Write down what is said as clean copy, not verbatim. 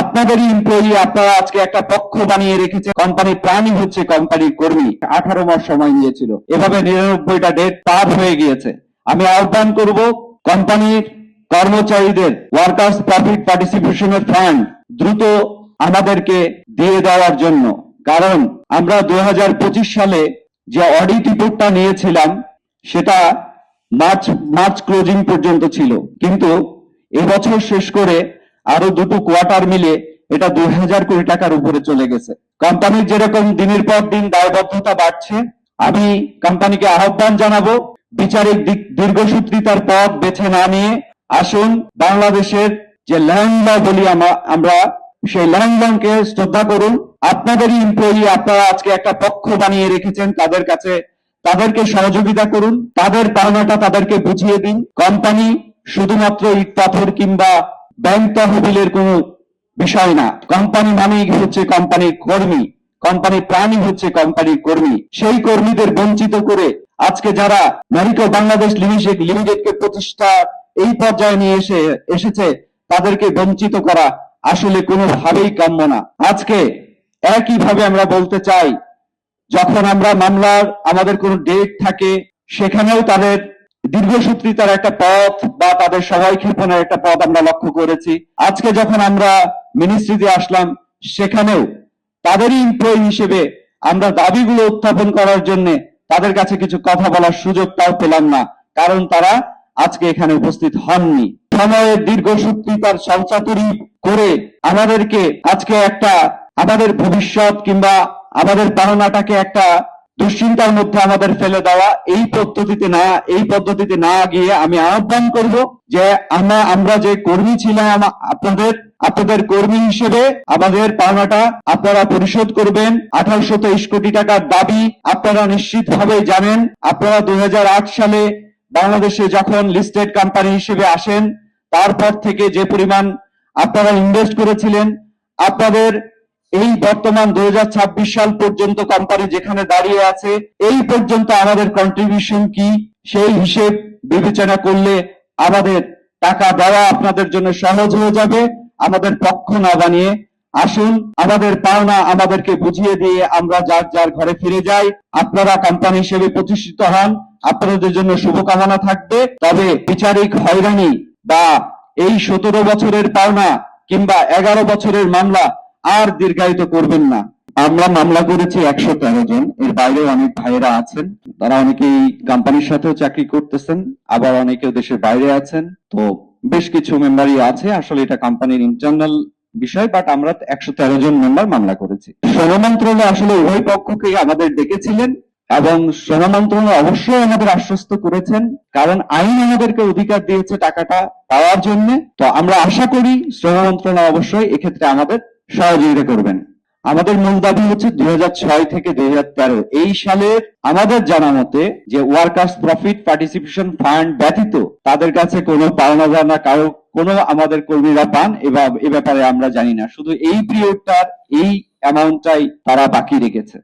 আপনাদেরই এমপ্লয়ি, আপনারা আজকে একটা পক্ষ বানিয়ে রেখেছে। কোম্পানির প্রাণই হচ্ছে কোম্পানির কর্মী। 18 মাস সময় নিয়েছিল, এভাবে 99টা ডেট পার হয়ে গিয়েছে। আমি আহ্বান করব কোম্পানির কর্মচারীদের ওয়ার্কার্স প্রফিট পার্টিসিপেশনের ফান্ড দ্রুত আমাদেরকে দিয়ে দেওয়ার জন্য। কারণ আমরা 2025 সালে যে অডিট রিপোর্টটা নিয়েছিলাম সেটা মার্চ ক্লোজিং পর্যন্ত ছিল, কিন্তু এবছর শেষ করে আরো দুটো কোয়ার্টার মিলে এটা 2000 কোটি টাকার উপরে চলে গেছে। কোম্পানির যেরকম দিনের পর দিন দায়বদ্ধতা বাড়ছে, আমি কোম্পানিকে আহ্বান জানাবো বিচারিক দীর্ঘসূত্রিতার পথ বেছে না নিয়ে আসুন বাংলাদেশের যে ল্যান্ড ল বলি আমরা সেই ল্যান্ড লকে শ্রদ্ধা করুন। আপনাদেরই এমপ্লয়ি, আপনারা আজকে একটা পক্ষ বানিয়ে রেখেছেন, তাদেরকে সহযোগিতা করুন, তাদের পাওনাটা তাদেরকে বুঝিয়ে দিন। কোম্পানি শুধুমাত্র ইট পাথর কিংবা ব্যাংক তহবিলের কোনো বিষয় না। কোম্পানি মানেই হচ্ছে কোম্পানির কর্মী, কোম্পানির প্রাণই হচ্ছে কোম্পানির কর্মী। সেই কর্মীদের বঞ্চিত করে আজকে যারা ম্যারিকো বাংলাদেশ লিমিটেডকে প্রতিষ্ঠা এই পর্যায়ে নিয়ে এসেছে তাদেরকে বঞ্চিত করা আসলে কোনোভাবেই কাম্য না। আজকে একইভাবে আমরা বলতে চাই, যখন আমরা মামলার আমাদের কোনো ডেট থাকে সেখানেও তাদের দীর্ঘসূত্রিতার একটা পথ বা তাদের সময় ক্ষেপণের একটা পথ আমরা লক্ষ্য করেছি। আজকে যখন আমরা মিনিস্ট্রিতে আসলাম সেখানেও তাদেরই এমপ্লয়ি হিসেবে আমরা দাবিগুলো উত্থাপন করার জন্য তাদের কাছে কিছু কথা বলার সুযোগটাও পেলাম না, কারণ তারা আজকে এখানে উপস্থিত হননি। সময়ের দীর্ঘসূত্রিতার সংসাতুরি করে আমাদেরকে আজকে একটা আমাদের ভবিষ্যৎ কিংবা আমাদের পাওনাটাকে একটা দুশ্চিন্তার মধ্যে আমাদের ফেলে দেওয়া, এই পদ্ধতিতে না গিয়ে আমি আহ্বান করব যে আমরা যে কর্মী ছিলাম, আপনাদের কর্মী হিসেবে আমাদের পাওনাটা আপনারা পরিশোধ করবেন। 1823 কোটি টাকার দাবি আপনারা নিশ্চিতভাবে জানেন। আপনারা 2008 সালে বাংলাদেশে যখন লিস্টেড কোম্পানি হিসেবে আসেন তারপর থেকে যে পরিমাণ আপনারা ইনভেস্ট করেছিলেন, আপনাদের এই বর্তমান 2026 সাল পর্যন্ত কোম্পানি যেখানে দাঁড়িয়ে আছে এই পর্যন্ত আমাদের কন্ট্রিবিউশন কি, সেই হিসেব বিবেচনা করলে আমাদের টাকা দেওয়া আপনাদের জন্য সহজ হয়ে যাবে। আমাদের পক্ষ না বানিয়ে আসুন আমাদের পাওনা আমাদেরকে বুঝিয়ে দিয়ে আমরা যার যার ঘরে ফিরে যাই। আপনারা কোম্পানি হিসেবে প্রতিষ্ঠিত হন, আপনাদের জন্য শুভকামনা থাকবে। তবে বিচারিক হয়রানি বা এই 17 বছরের পাওনা কিংবা 11 বছরের মামলা আর দীর্ঘায়িত করবেন না। আমরা মামলা করেছি 113 জন, এর বাইরে অনেক ভাইয়েরা আছেন, তারা অনেকেই কোম্পানির সাথেও চাকরি করতেছেন, আবার অনেকেও দেশের বাইরে আছেন। তো বেশ কিছু মেম্বারই আছে, আসলে এটা কোম্পানির ইন্টারনাল বিষয়, বাট আমরা 113 জন মেম্বার মামলা করেছি। শ্রম মন্ত্রণালয় আসলে উভয় পক্ষকে আমাদের ডেকেছিলেন এবং শ্রম মন্ত্রণালয় অবশ্যই আমাদের আশ্বস্ত করেছেন, কারণ আইন আমাদেরকে অধিকার দিয়েছে টাকাটা পাওয়ার জন্য। তো আমরা আশা করি শ্রম মন্ত্রণালয় অবশ্যই এক্ষেত্রে আমাদের সহযোগিতা করবেন। আমাদের মূল দাবি হচ্ছে 2006 থেকে 2013 এই সালের আমাদের জানা মতে যে ওয়ার্কার্স প্রফিট পার্টিসিপেশন ফান্ড ব্যতীত তাদের কাছে কোনো পাওনা জানা কারো কোনো আমাদের কর্মীরা পান এ ব্যাপারে আমরা জানি না। শুধু এই পিরিয়ডটার এই অ্যামাউন্টটাই তারা বাকি রেখেছে।